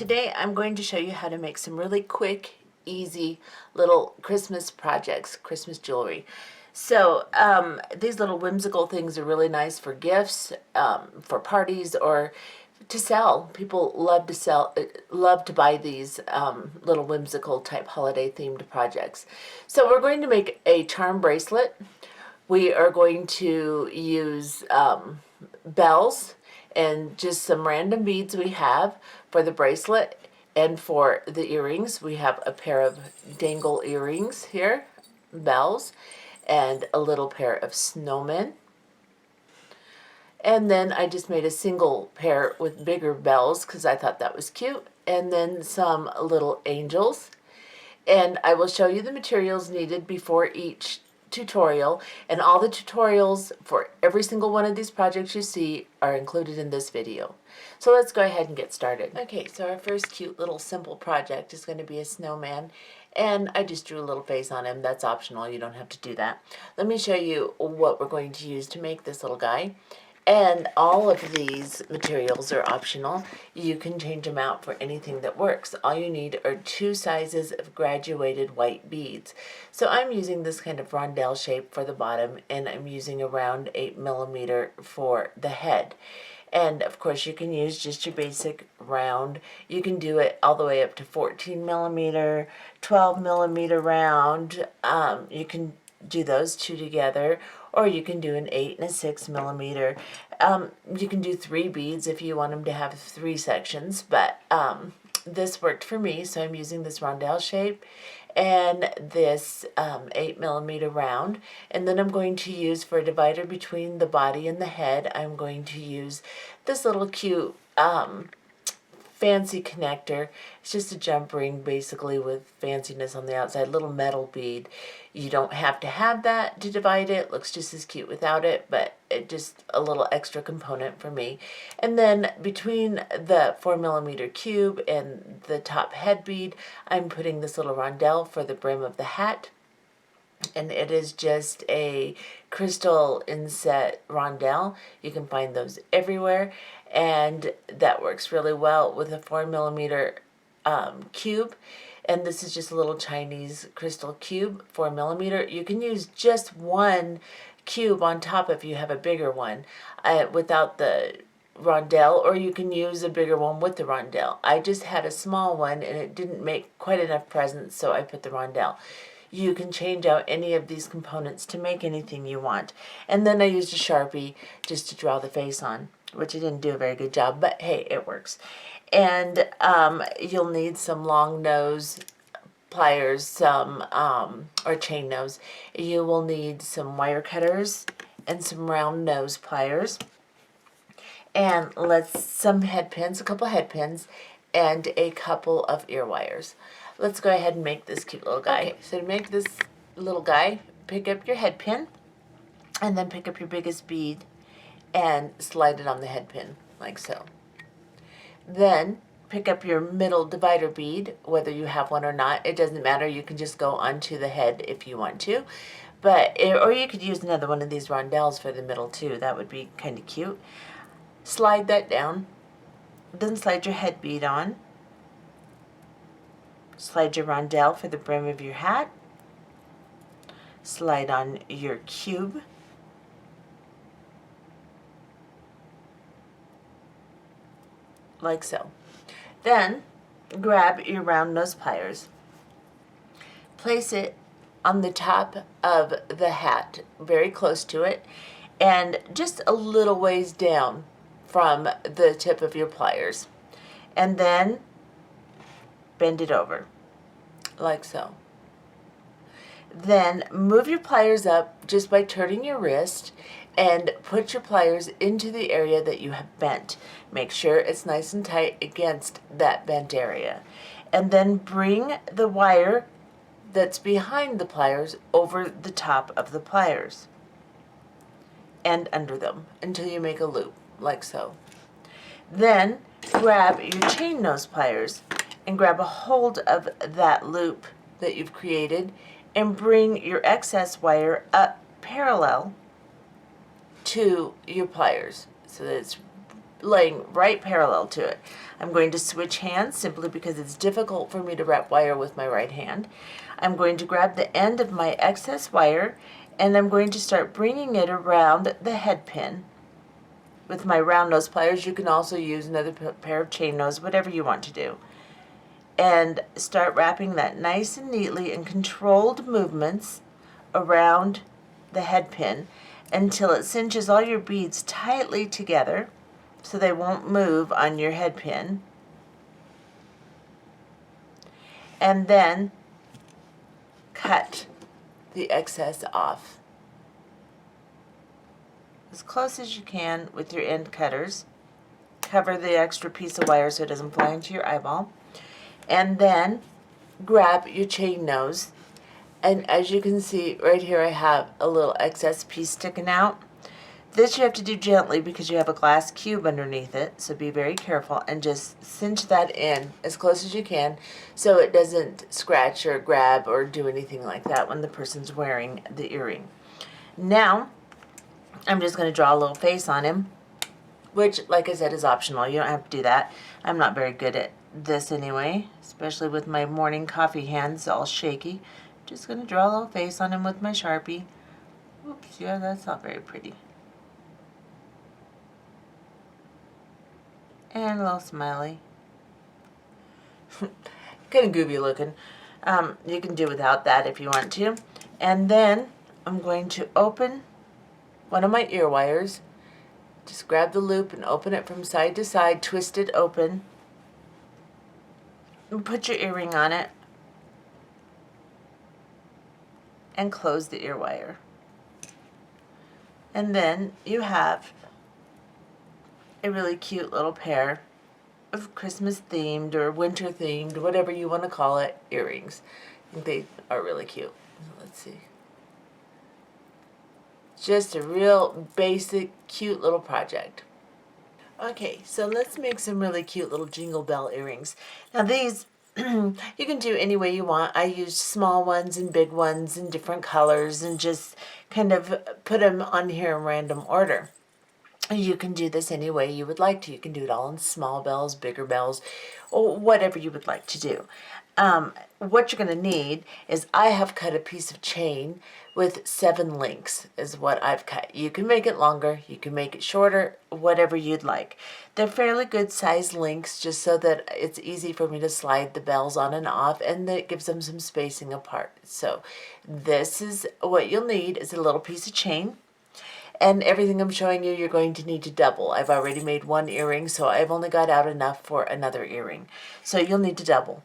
Today I'm going to show you how to make some really quick, easy little Christmas projects, Christmas jewelry. So these little whimsical things are really nice for gifts, for parties, or to sell. People love to buy these little whimsical type holiday themed projects. So we're going to make a charm bracelet. We are going to use bells and just some random beads we have for the bracelet. And for the earrings, we have a pair of dangle earrings here, bells, and a little pair of snowmen. And then I just made a single pair with bigger bells because I thought that was cute. And then some little angels. And I will show you the materials needed before each tutorial, and all the tutorials for every single one of these projects you see are included in this video. So let's go ahead and get started. Okay, so our first cute little simple project is going to be a snowman, and I just drew a little face on him. That's optional, you don't have to do that. Let me show you what we're going to use to make this little guy. And all of these materials are optional. You can change them out for anything that works. All you need are 2 sizes of graduated white beads. So I'm using this kind of rondelle shape for the bottom, and I'm using around 8mm for the head. And of course you can use just your basic round. You can do it all the way up to 14mm, 12mm round. You can do those 2 together, or you can do an 8 and a 6mm. You can do 3 beads if you want them to have 3 sections, but this worked for me, so I'm using this rondelle shape and this 8mm round. And then I'm going to use, for a divider between the body and the head, I'm going to use this little cute fancy connector. It's just a jump ring basically with fanciness on the outside, little metal bead. You don't have to have that to divide it. It looks just as cute without it, but it just a little extra component for me. And then between the 4mm cube and the top head bead, I'm putting this little rondelle for the brim of the hat. And it is just a crystal inset rondelle. You can find those everywhere, and that works really well with a 4mm cube. And this is just a little Chinese crystal cube, 4mm. You can use just one cube on top if you have a bigger one without the rondelle, or you can use a bigger one with the rondelle. I just had a small one and it didn't make quite enough presents, so I put the rondelle. You can change out any of these components to make anything you want. And then I used a Sharpie just to draw the face on, which I didn't do a very good job, but hey, it works. And you'll need some long nose pliers, some or chain nose. You will need some wire cutters and some round nose pliers, and some head pins, a couple head pins, and a couple of ear wires. Let's go ahead and make this cute little guy. Okay, so to make this little guy, pick up your head pin, and then pick up your biggest bead and slide it on the head pin, like so. Then pick up your middle divider bead, whether you have one or not. It doesn't matter. You can just go onto the head if you want to. Or you could use another one of these rondelles for the middle too. That would be kind of cute. Slide that down. Then slide your head bead on. Slide your rondelle for the brim of your hat. Slide on your cube. Like so. Then grab your round nose pliers. Place it on the top of the hat, very close to it, and just a little ways down from the tip of your pliers. And then bend it over, like so. Then move your pliers up just by turning your wrist and put your pliers into the area that you have bent. Make sure it's nice and tight against that bent area. And then bring the wire that's behind the pliers over the top of the pliers and under them until you make a loop, like so. Then grab your chain nose pliers and grab a hold of that loop that you've created and bring your excess wire up parallel to your pliers so that it's laying right parallel to it. I'm going to switch hands simply because it's difficult for me to wrap wire with my right hand. I'm going to grab the end of my excess wire and I'm going to start bringing it around the head pin with my round nose pliers. You can also use another pair of chain nose, whatever you want to do. And start wrapping that nice and neatly in controlled movements around the head pin until it cinches all your beads tightly together so they won't move on your head pin. And then cut the excess off as close as you can with your end cutters. Cover the extra piece of wire so it doesn't fly into your eyeball. And then grab your chain nose. And as you can see right here, I have a little excess piece sticking out. This you have to do gently because you have a glass cube underneath it, so be very careful and just cinch that in as close as you can so it doesn't scratch or grab or do anything like that when the person's wearing the earring. Now, I'm just going to draw a little face on him, which, like I said, is optional. You don't have to do that. I'm not very good at this anyway, especially with my morning coffee hands all shaky. Just going to draw a little face on him with my Sharpie. Oops, yeah, that's not very pretty. And a little smiley. Kind of goofy looking. You can do without that if you want to. And then I'm going to open one of my ear wires. Just grab the loop and open it from side to side, twist it open, and put your earring on it, and close the ear wire. And then you have a really cute little pair of Christmas themed or winter themed, whatever you want to call it, earrings. I think they are really cute. Let's see. Just a real basic, cute little project. Okay, so let's make some really cute little Jingle Bell earrings. Now these, you can do any way you want. I used small ones and big ones in different colors and just kind of put them on here in random order. You can do this any way you would like to. You can do it all in small bells, bigger bells, or whatever you would like to do. What you're going to need is I have cut a piece of chain with 7 links is what I've cut. You can make it longer, you can make it shorter, whatever you'd like. They're fairly good size links just so that it's easy for me to slide the bells on and off, and that gives them some spacing apart. So this is what you'll need is a little piece of chain. And everything I'm showing you, you're going to need to double. I've already made one earring, so I've only got out enough for another earring. So you'll need to double.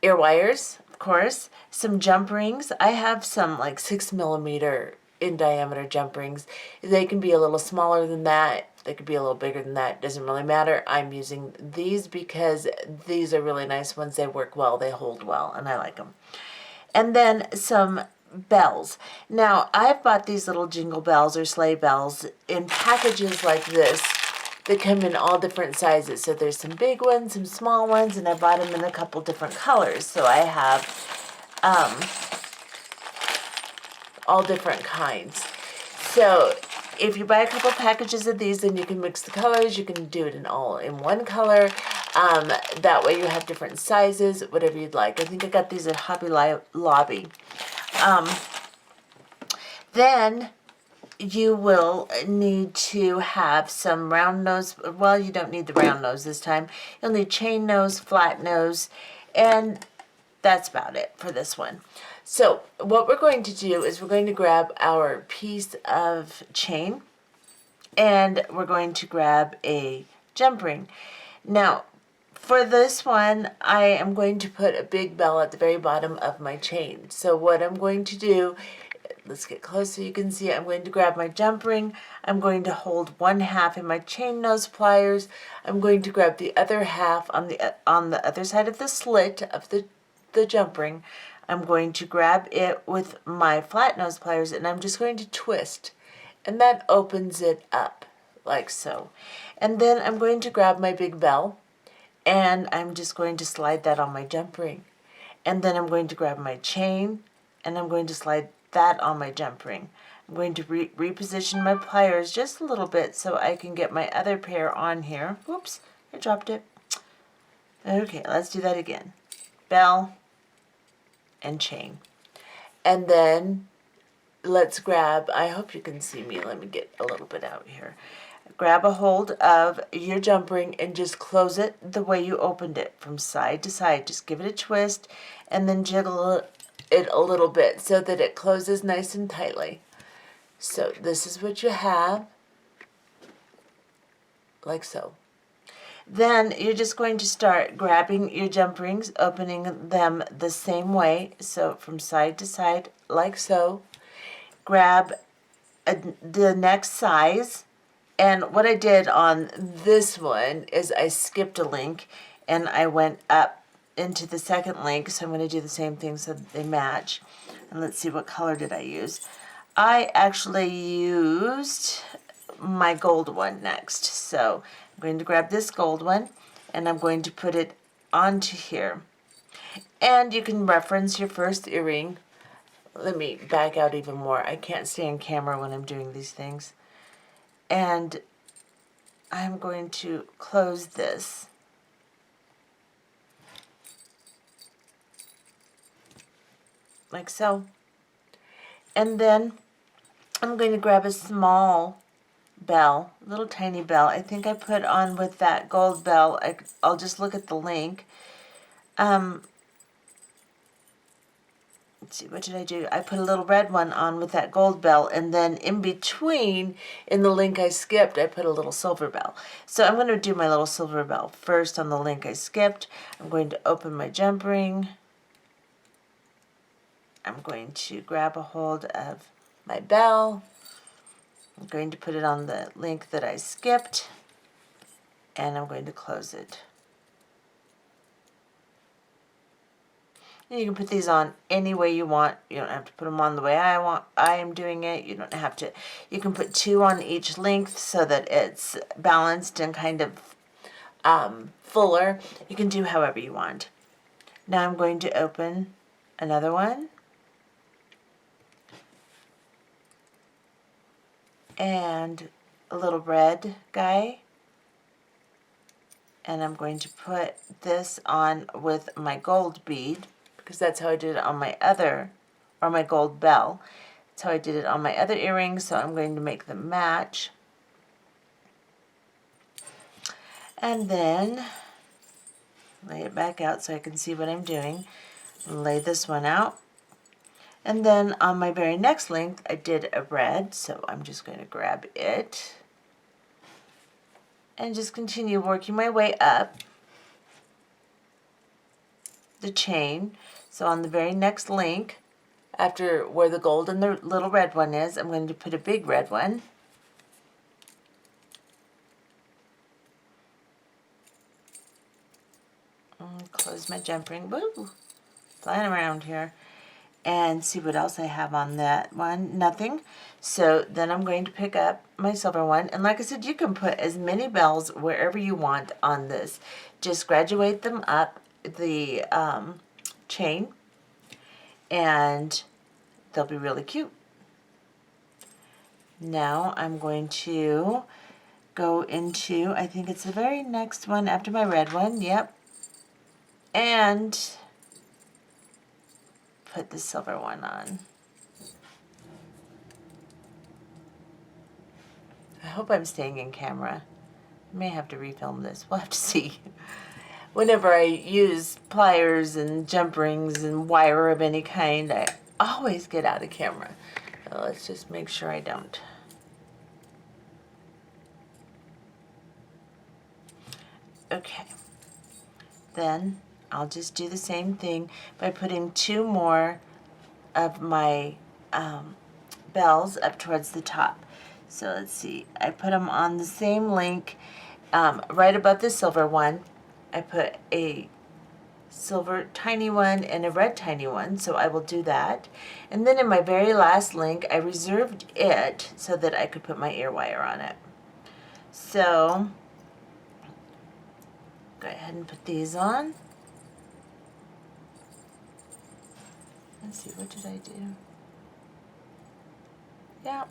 Ear wires, of course, some jump rings. I have some like 6mm in diameter jump rings. They can be a little smaller than that. They could be a little bigger than that. Doesn't really matter. I'm using these because these are really nice ones. They work well, they hold well, and I like them. And then some bells. Now, I've bought these little jingle bells or sleigh bells in packages like this that come in all different sizes. So there's some big ones, some small ones, and I bought them in a couple different colors. So I have all different kinds. So if you buy a couple packages of these, then you can mix the colors. You can do it in all in one color. That way you have different sizes, whatever you'd like. I think I got these at Hobby Lobby. Then you will need to have some round nose. Well, you don't need the round nose this time. You'll need chain nose, flat nose, and that's about it for this one. So what we're going to do is we're going to grab our piece of chain and we're going to grab a jump ring. Now, for this one, I am going to put a big bell at the very bottom of my chain. So what I'm going to do, let's get close so you can see, I'm going to grab my jump ring. I'm going to hold 1/2 in my chain nose pliers. I'm going to grab the other half on the other side of the slit of the jump ring. I'm going to grab it with my flat nose pliers and I'm just going to twist. And that opens it up like so. And then I'm going to grab my big bell and I'm just going to slide that on my jump ring. And then I'm going to grab my chain and I'm going to slide that on my jump ring. I'm going to reposition my pliers just a little bit so I can get my other pair on here. Whoops, I dropped it. Okay, let's do that again. Bell and chain. And then let's grab, I hope you can see me, let me get a little bit out here. Grab a hold of your jump ring and just close it the way you opened it from side to side. Just give it a twist and then jiggle it a little bit so that it closes nice and tightly. So this is what you have, like so. Then you're just going to start grabbing your jump rings, opening them the same way, so from side to side, like so. Grab the next size, and what I did on this one is I skipped a link and I went up into the second link, so I'm going to do the same thing so that they match. And let's see, what color did I use? I actually used my gold one next. So I'm going to grab this gold one and I'm going to put it onto here. And you can reference your first earring. Let me back out even more. I can't stay on camera when I'm doing these things. And I'm going to close this. Like so. And then I'm going to grab a small bell, little tiny bell. I think I put on with that gold bell. I'll just look at the link. Let's see, what did I do? I put a little red one on with that gold bell, and then in between, in the link I skipped, I put a little silver bell. So I'm going to do my little silver bell first on the link I skipped. I'm going to open my jump ring. I'm going to grab a hold of my bell. I'm going to put it on the link that I skipped, and I'm going to close it. And you can put these on any way you want. You don't have to put them on the way I am doing it. You don't have to. You can put 2 on each length so that it's balanced and kind of fuller. You can do however you want. Now I'm going to open another one. And a little red guy. And I'm going to put this on with my gold bead, because that's how I did it on my other, or my gold bell. That's how I did it on my other earrings, so I'm going to make them match. And then lay it back out so I can see what I'm doing. Lay this one out. And then on my very next length, I did a red, so I'm just going to grab it and just continue working my way up the chain. So on the very next link, after where the gold and the little red one is, I'm going to put a big red one. Close my jump ring. Woo! Flying around here. And see what else I have on that one. Nothing. So then I'm going to pick up my silver one. And like I said, you can put as many bells wherever you want on this. Just graduate them up the chain, and they'll be really cute. Now I'm going to go into, I think it's the very next one after my red one. Yep. And put the silver one on. I hope I'm staying in camera. I may have to refilm this. We'll have to see. Whenever I use pliers and jump rings and wire of any kind, I always get out of camera. So let's just make sure I don't. Okay. Then I'll just do the same thing by putting 2 more of my bells up towards the top. So let's see, I put them on the same link right above the silver one. I put a silver tiny one and a red tiny one, so I will do that. And then in my very last link, I reserved it so that I could put my ear wire on it. So go ahead and put these on. Let's see, what did I do? Yeah,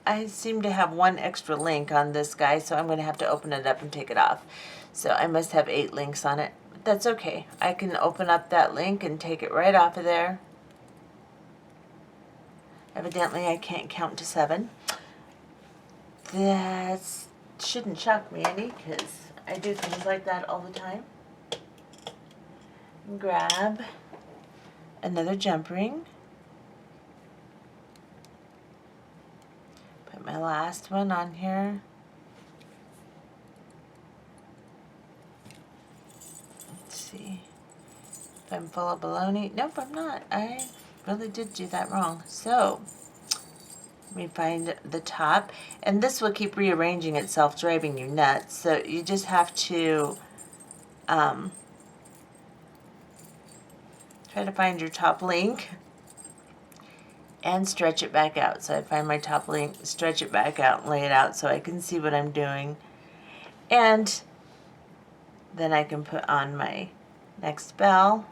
I seem to have one extra link on this guy, so I'm going to have to open it up and take it off. So I must have 8 links on it. But that's okay. I can open up that link and take it right off of there. Evidently, I can't count to 7. That shouldn't shock me any, because I do things like that all the time. Grab another jump ring. Put my last one on here. Let's see if I'm full of baloney. Nope, I'm not. I really did do that wrong. So let me find the top, and this will keep rearranging itself, driving you nuts. So you just have to try to find your top link and stretch it back out. So I find my top link, stretch it back out, and lay it out so I can see what I'm doing. And then I can put on my next bell.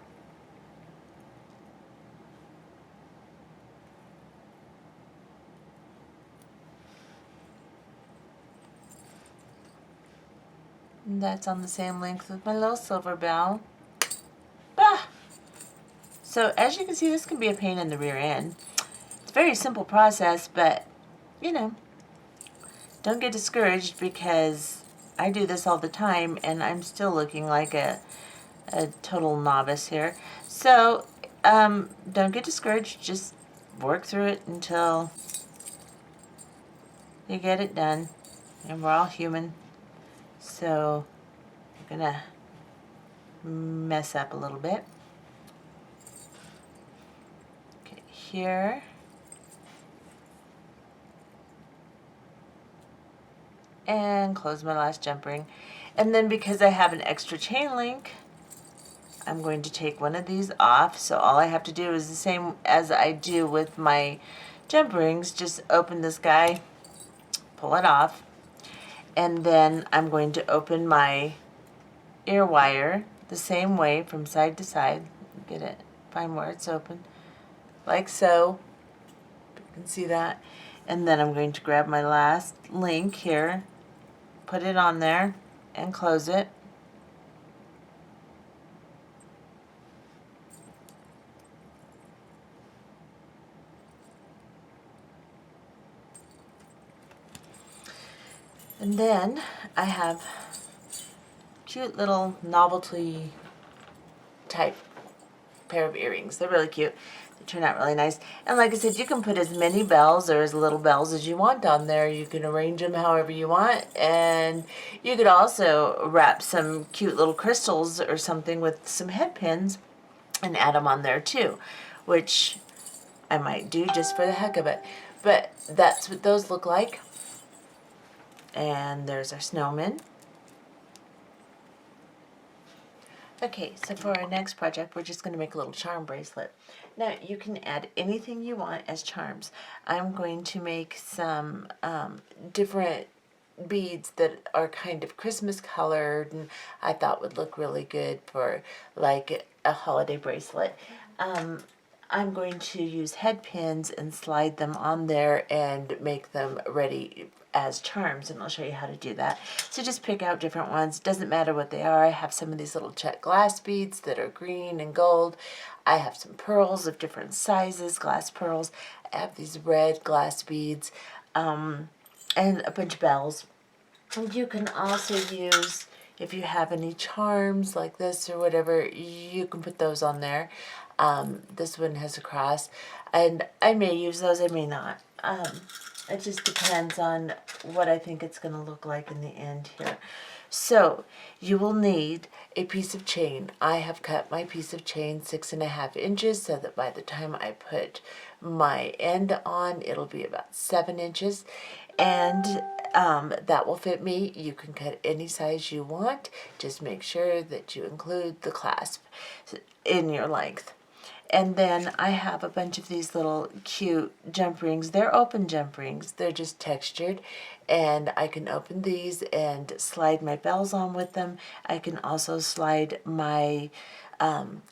And that's on the same length with my little silver bell. Ah! So as you can see, this can be a pain in the rear end. It's a very simple process, but you know, don't get discouraged, because I do this all the time and I'm still looking like a total novice here. So don't get discouraged, just work through it until you get it done. And we're all human, so I'm gonna mess up a little bit. Okay, here. And close my last jump ring. And then because I have an extra chain link, I'm going to take one of these off. So all I have to do is the same as I do with my jump rings. Just open this guy, pull it off, and then I'm going to open my ear wire the same way from side to side. Get it, find where it's open, like so. You can see that. And then I'm going to grab my last link here, put it on there, and close it. And then I have cute little novelty type pair of earrings. They're really cute. They turn out really nice. And like I said, you can put as many bells or as little bells as you want on there. You can arrange them however you want. And you could also wrap some cute little crystals or something with some head pins and add them on there too, which I might do just for the heck of it. But that's what those look like. And there's our snowman. Okay, so for our next project, we're just going to make a little charm bracelet. Now, you can add anything you want as charms. I'm going to make some different beads that are kind of Christmas colored, and I thought would look really good for like a holiday bracelet. I'm going to use head pins and slide them on there and make them ready as charms, and I'll show you how to do that. So just pick out different ones. Doesn't matter what they are. I have some of these little check glass beads that are green and gold. I have some pearls of different sizes, glass pearls. I have these red glass beads, and a bunch of bells. And you can also use, if you have any charms like this or whatever, you can put those on there. This one has a cross, and I may use those, I may not. It just depends on what I think it's going to look like in the end here. So you will need a piece of chain. I have cut my piece of chain 6.5 inches so that by the time I put my end on, it'll be about 7 inches. And that will fit me. You can cut any size you want. Just make sure that you include the clasp in your length. And then I have a bunch of these little cute jump rings. They're open jump rings. They're just textured. And I can open these and slide my bells on with them. I can also slide my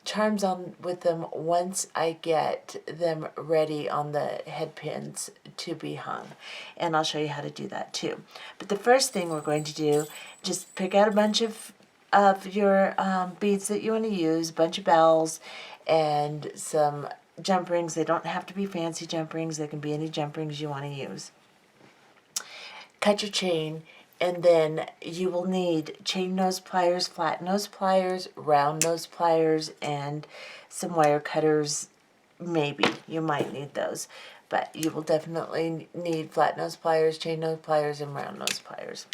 charms on with them once I get them ready on the head pins to be hung. And I'll show you how to do that too. But the first thing we're going to do, just pick out a bunch of your beads that you want to use, a bunch of bells, and some jump rings. They don't have to be fancy jump rings. They can be any jump rings you want to use. Cut your chain, and then you will need chain nose pliers, flat nose pliers, round nose pliers, and some wire cutters. Maybe you might need those, but you will definitely need flat nose pliers, chain nose pliers, and round nose pliers.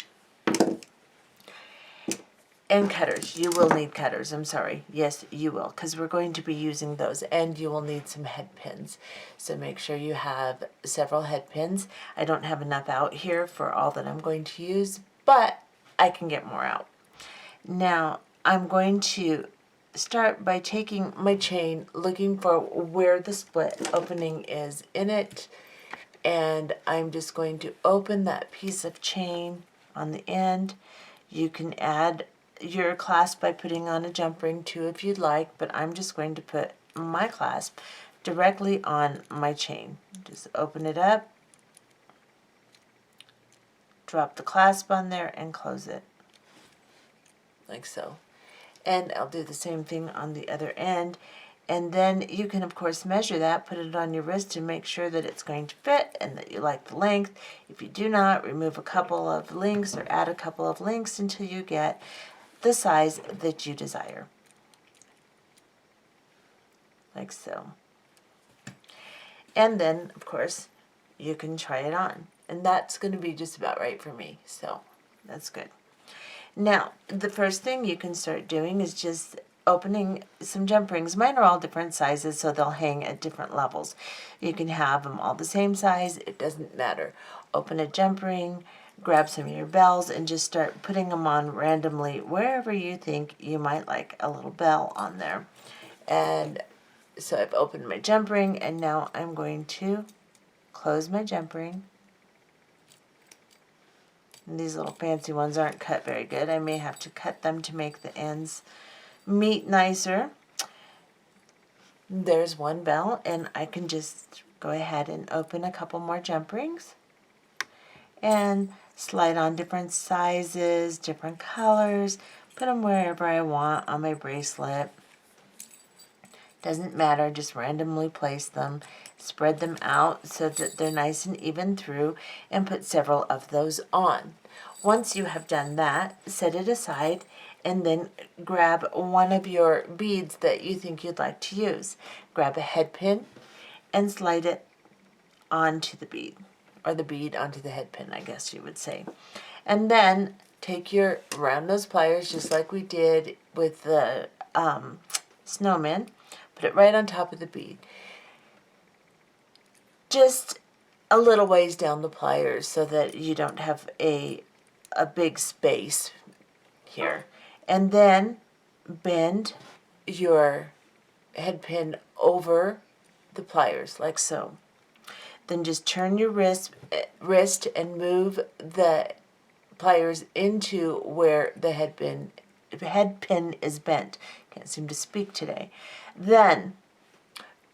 And cutters. You will need cutters. I'm sorry. Yes, you will, because we're going to be using those. And you will need some head pins. So make sure you have several head pins. I don't have enough out here for all that I'm going to use, but I can get more out. Now, I'm going to start by taking my chain, looking for where the split opening is in it. And I'm just going to open that piece of chain on the end. You can add your clasp by putting on a jump ring too if you'd like, but I'm just going to put my clasp directly on my chain. Just open it up, drop the clasp on there, and close it like so. And I'll do the same thing on the other end. And then you can, of course, measure that, put it on your wrist to make sure that it's going to fit and that you like the length. If you do not, remove a couple of links or add a couple of links until you get the size that you desire. Like so. And then, of course, you can try it on. And that's going to be just about right for me. So that's good. Now, the first thing you can start doing is just opening some jump rings. Mine are all different sizes, so they'll hang at different levels. You can have them all the same size. It doesn't matter. Open a jump ring, grab some of your bells, and just start putting them on randomly wherever you think you might like a little bell on there. And so I've opened my jump ring, and now I'm going to close my jump ring. And these little fancy ones aren't cut very good. I may have to cut them to make the ends meet nicer. There's one bell, and I can just go ahead and open a couple more jump rings and slide on different sizes, different colors, put them wherever I want on my bracelet. Doesn't matter, just randomly place them, spread them out so that they're nice and even through, and put several of those on. Once you have done that, set it aside, and then grab one of your beads that you think you'd like to use. Grab a head pin and slide it onto the bead, or the bead onto the head pin, I guess you would say. And then take your round nose pliers, just like we did with the snowman, put it right on top of the bead. Just a little ways down the pliers so that you don't have a big space here. And then bend your head pin over the pliers like so. Then just turn your wrist and move the pliers into where the head pin is bent. Can't seem to speak today. Then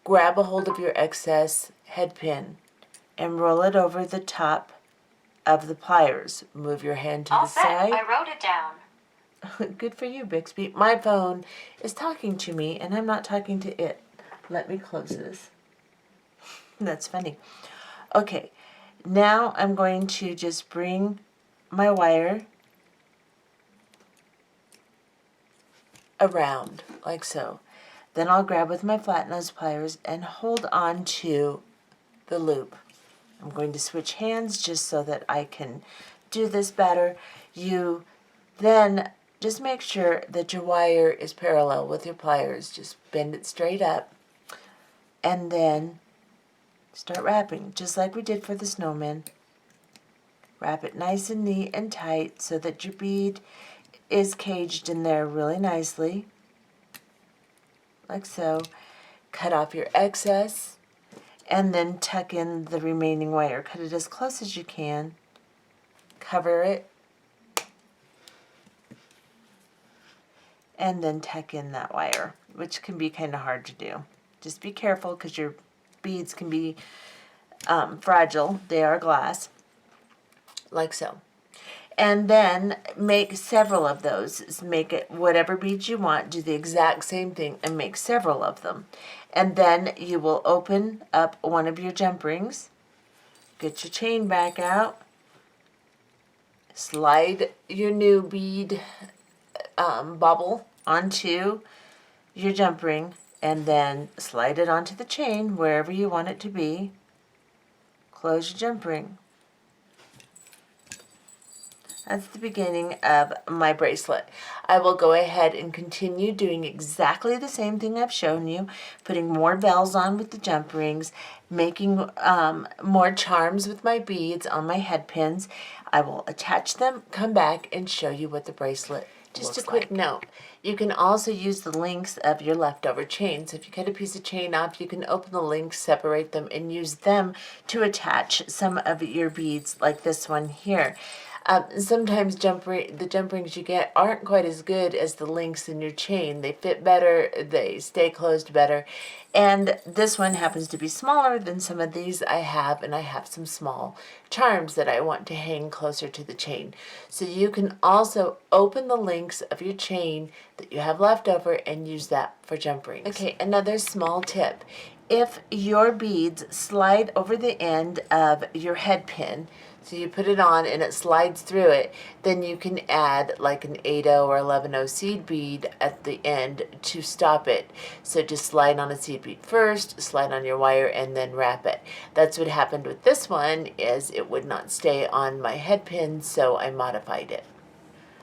grab a hold of your excess head pin and roll it over the top of the pliers. Move your hand to the side. I wrote it down. Good for you, Bixby. My phone is talking to me, and I'm not talking to it. Let me close this. That's funny. Okay, now I'm going to just bring my wire around, like so. Then I'll grab with my flat nose pliers and hold on to the loop. I'm going to switch hands just so that I can do this better. You then just make sure that your wire is parallel with your pliers. Just bend it straight up and then start wrapping, just like we did for the snowman. Wrap it nice and neat and tight so that your bead is caged in there really nicely, like so. cut off your excess, and then tuck in the remaining wire. Cut it as close as you can, cover it, and then tuck in that wire, which can be kind of hard to do. Just be careful because your beads can be fragile. They are glass, like so. And then make several of those. Make it whatever beads you want. Do the exact same thing and make several of them. And then you will open up one of your jump rings. Get your chain back out. Slide your new bead bubble onto your jump ring. And then slide it onto the chain wherever you want it to be. Close your jump ring. That's the beginning of my bracelet. I will go ahead and continue doing exactly the same thing I've shown you, putting more bells on with the jump rings, making more charms with my beads on my head pins. I will attach them, come back, and show you what the bracelet Just a quick note, you can also use the links of your leftover chain. So if you cut a piece of chain off, you can open the links, separate them, and use them to attach some of your beads like this one here. Sometimes the jump rings you get aren't quite as good as the links in your chain. They fit better, they stay closed better, and this one happens to be smaller than some of these I have, and I have some small charms that I want to hang closer to the chain. So you can also open the links of your chain that you have left over and use that for jump rings. Okay, another small tip. If your beads slide over the end of your head pin, so you put it on and it slides through it, then you can add like an 8/0 or 11/0 seed bead at the end to stop it. So just slide on a seed bead first, slide on your wire, and then wrap it. That's what happened with this one, is it would not stay on my head pin, so I modified it.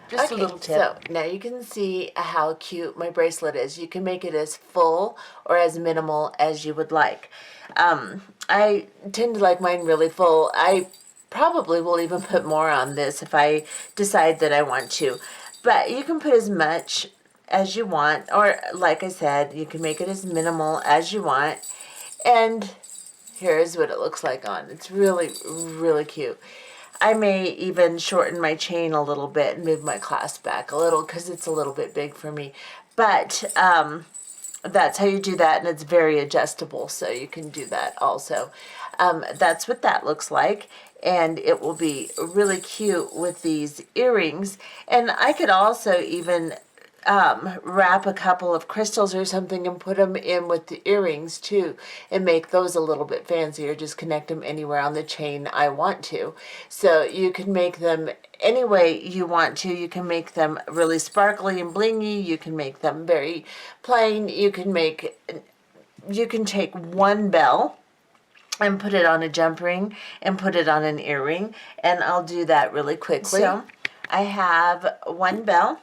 Just a little tip. So now you can see how cute my bracelet is. You can make it as full or as minimal as you would like. I tend to like mine really full. I probably will even put more on this if I decide that I want to. But you can put as much as you want, or like I said, you can make it as minimal as you want. And here's what it looks like on. It's really, really cute. I may even shorten my chain a little bit and move my clasp back a little because it's a little bit big for me. But that's how you do that, and it's very adjustable, so you can do that also. That's what that looks like, and it will be really cute with these earrings. And I could also even wrap a couple of crystals or something and put them in with the earrings too, and make those a little bit fancier. Just connect them anywhere on the chain I want to. So you can make them any way you want to. You can make them really sparkly and blingy. You can make them very plain. You can take one bell and put it on a jump ring and put it on an earring, and I'll do that really quickly. So I have one bell,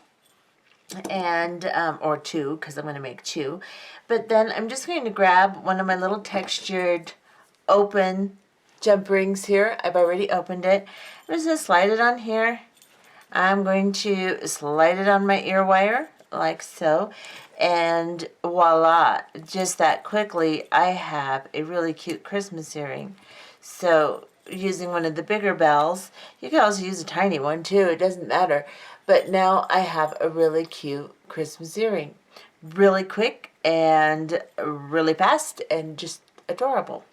and or two, because I'm going to make two. But then I'm just going to grab one of my little textured open jump rings here. I've already opened it. I'm just going to slide it on here. I'm going to slide it on my ear wire like so, and voila, just that quickly I have a really cute Christmas earring. So using one of the bigger bells, you can also use a tiny one too, it doesn't matter. But now I have a really cute Christmas earring. Really quick and really fast and just adorable.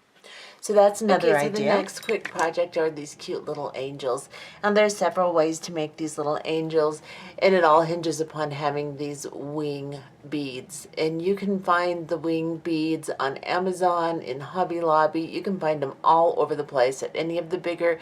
So that's another idea. The next quick project are these cute little angels. And there's several ways to make these little angels, and it all hinges upon having these wing beads. And you can find the wing beads on Amazon, in Hobby Lobby. You can find them all over the place at any of the bigger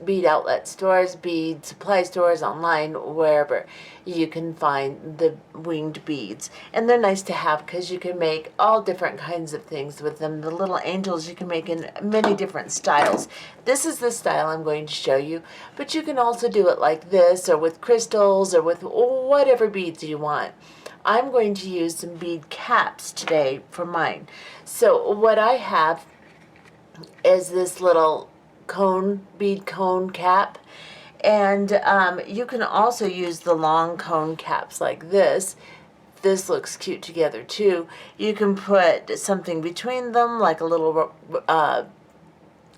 bead outlet stores, bead supply stores, online, wherever. You can find the winged beads. And they're nice to have because you can make all different kinds of things with them. The little angels you can make in many different styles. This is the style I'm going to show you, but you can also do it like this, or with crystals, or with whatever beads you want. I'm going to use some bead caps today for mine. So what I have is this little bead cone cap, and you can also use the long cone caps like this this looks cute together too. You can put something between them, like a little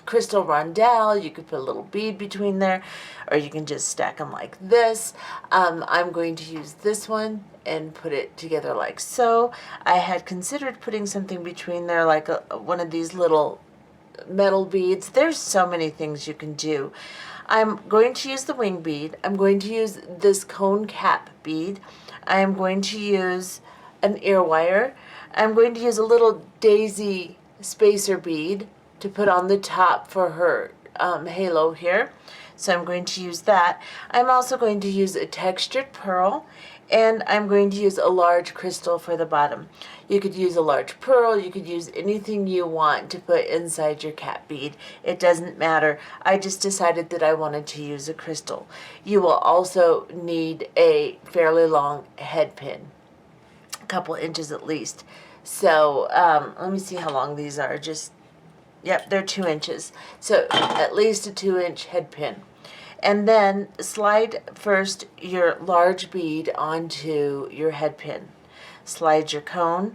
crystal rondelle. You could put a little bead between there, or you can just stack them like this. I'm going to use this one and put it together like so. I had considered putting something between there, like one of these little metal beads. There's so many things you can do. I'm going to use the wing bead. I'm going to use this cone cap bead. I am going to use an ear wire. I'm going to use a little daisy spacer bead to put on the top for her halo here. So I'm going to use that. I'm also going to use a textured pearl, and I'm going to use a large crystal for the bottom. You could use a large pearl, you could use anything you want to put inside your cat bead. It doesn't matter. I just decided that I wanted to use a crystal. You will also need a fairly long head pin, a couple inches at least. So let me see how long these are. Yep, they're 2 inches. So at least a 2-inch head pin. And then slide first your large bead onto your head pin. Slide your cone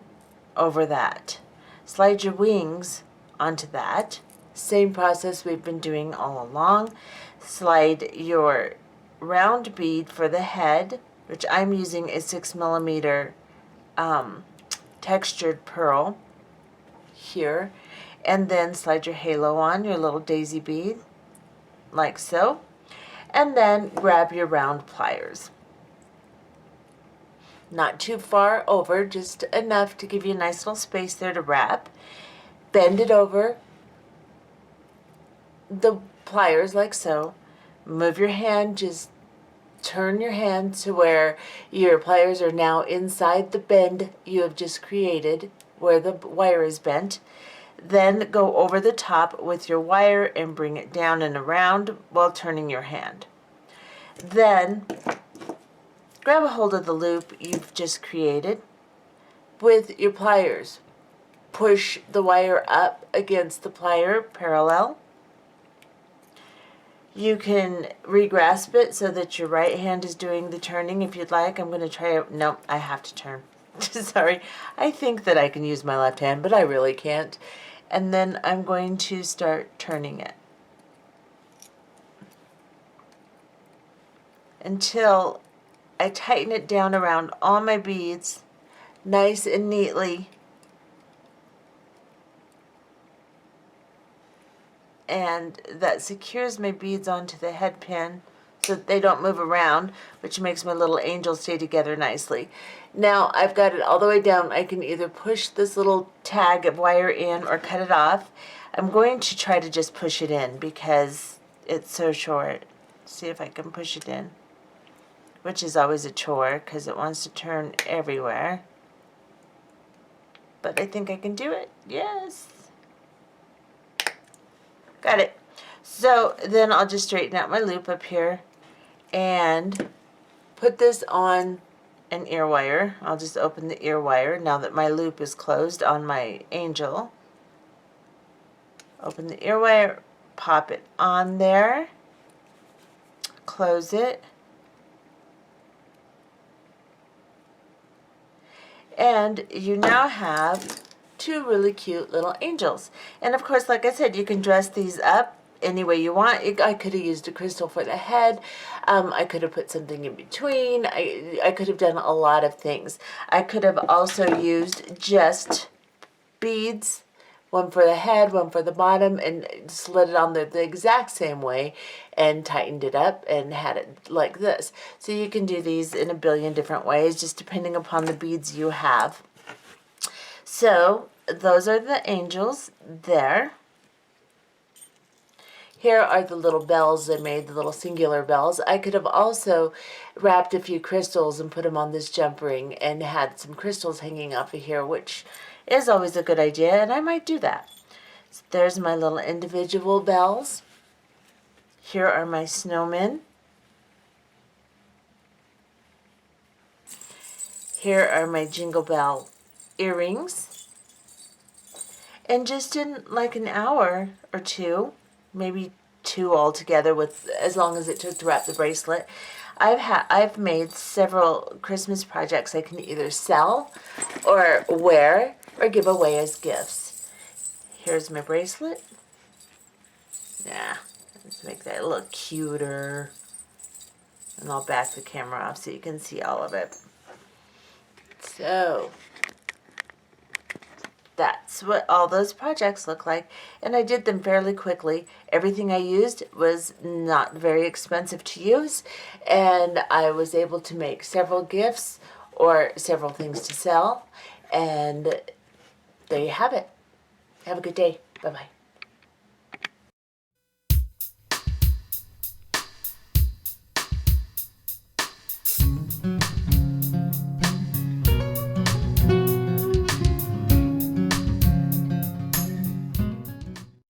over that. Slide your wings onto that. Same process we've been doing all along. Slide your round bead for the head, which I'm using a 6mm textured pearl here. And then slide your halo on, your little daisy bead, like so. And then grab your round pliers. Not too far over, just enough to give you a nice little space there to wrap. Bend it over the pliers like so. Move your hand, just turn your hand to where your pliers are now inside the bend you have just created, where the wire is bent. Then go over the top with your wire and bring it down and around while turning your hand. Then grab a hold of the loop you've just created with your pliers. Push the wire up against the plier parallel. You can re-grasp it so that your right hand is doing the turning if you'd like. I'm going to try it. No, I have to turn. Sorry. I think that I can use my left hand, but I really can't. And then I'm going to start turning it until I tighten it down around all my beads nice and neatly. And that secures my beads onto the head pin so that they don't move around, which makes my little angel stay together nicely. Now I've got it all the way down. I can either push this little tag of wire in or cut it off. I'm going to try to just push it in because it's so short. See if I can push it in, which is always a chore because it wants to turn everywhere. But I think I can do it. Yes. Got it. So then I'll just straighten out my loop up here and put this on an ear wire. I'll just open the ear wire now that my loop is closed on my angel. Open the ear wire, pop it on there, close it, and you now have 2 really cute little angels. And of course, like I said, you can dress these up any way you want. I could have used a crystal for the head. I could have put something in between. I could have done a lot of things. I could have also used just beads, one for the head, one for the bottom, and slid it on the exact same way and tightened it up and had it like this. So you can do these in a billion different ways, just depending upon the beads you have. So those are the angels there. Here are the little bells I made, the little singular bells. I could have also wrapped a few crystals and put them on this jump ring and had some crystals hanging off of here, which is always a good idea, and I might do that. So there's my little individual bells. Here are my snowmen. Here are my Jingle Bell earrings. And just in like an hour or two, maybe 2 altogether, with as long as it took to wrap the bracelet, I've made several Christmas projects I can either sell or wear or give away as gifts. Here's my bracelet. Yeah, let's make that a little cuter. And I'll back the camera off so you can see all of it. So that's what all those projects look like, and I did them fairly quickly. Everything I used was not very expensive to use, and I was able to make several gifts or several things to sell, and there you have it. Have a good day. Bye-bye.